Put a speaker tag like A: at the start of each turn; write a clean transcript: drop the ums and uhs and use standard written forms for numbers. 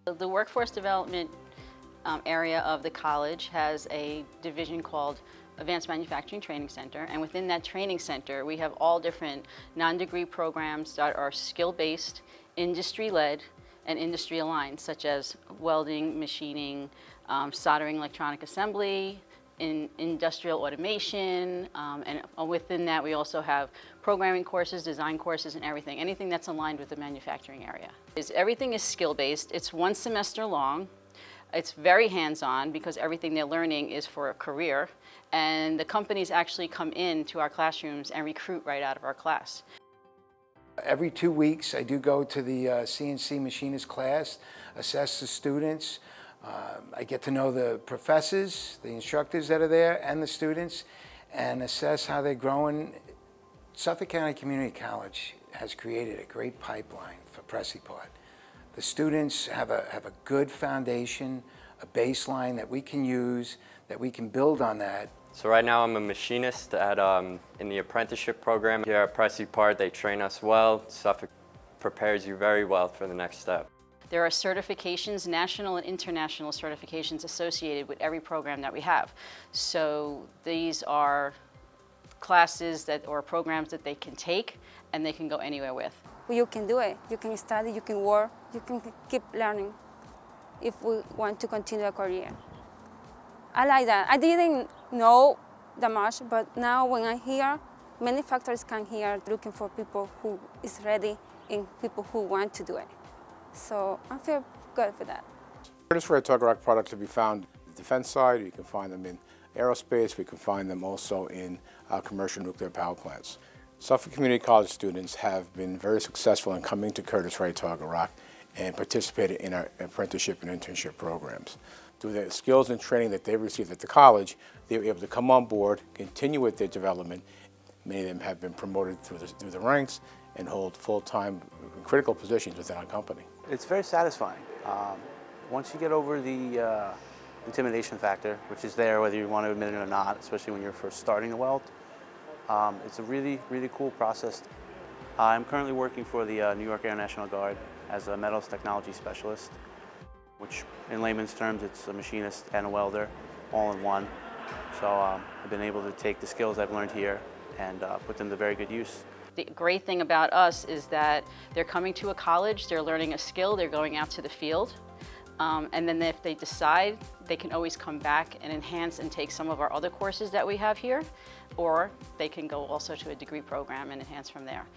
A: The workforce development area of the college has a division called Advanced Manufacturing Training Center, and within that training center we have all different non-degree programs that are skill-based, industry-led, and industry-aligned, such as welding, machining, soldering, electronic assembly, in industrial automation, and within that we also have programming courses, design courses, and anything that's aligned with the manufacturing area. Everything is skill-based. It's 1 semester long. It's very hands-on because everything they're learning is for a career, and the companies actually come into our classrooms and recruit right out of our class.
B: Every 2 weeks I do go to the CNC machinist class, assess the students. I get to know the professors, the instructors that are there, and the students, and assess how they're growing. Suffolk County Community College has created a great pipeline for Pressipart. The students have a good foundation, a baseline that we can use, that we can build on that.
C: So right now I'm a machinist in the apprenticeship program. Here at Pressipart, they train us well. Suffolk prepares you very well for the next step.
A: There are certifications, national and international certifications associated with every program that we have. So these are classes or programs that they can take and they can go anywhere with.
D: You can do it. You can study, you can work, you can keep learning if we want to continue a career. I like that. I didn't know that much, but now when I hear, many factories come here looking for people who is ready and people who want to do it. So I feel good for that.
E: Curtiss-Wright Rock products can be found on the defense side. You can find them in aerospace. We can find them also in commercial nuclear power plants. Suffolk Community College students have been very successful in coming to Curtiss-Wright Rock and participating in our apprenticeship and internship programs. Through the skills and training that they've received at the college, they were able to come on board, continue with their development. Many of them have been promoted through the ranks and hold full-time critical positions within our company.
F: It's very satisfying. Once you get over the intimidation factor, which is there whether you want to admit it or not, especially when you're first starting to weld, it's a really, really cool process. I'm currently working for the New York Air National Guard as a metals technology specialist, which in layman's terms, it's a machinist and a welder all in one. So I've been able to take the skills I've learned here and put them to very good use.
A: The great thing about us is that they're coming to a college, they're learning a skill, they're going out to the field, and then if they decide, they can always come back and enhance and take some of our other courses that we have here, or they can go also to a degree program and enhance from there.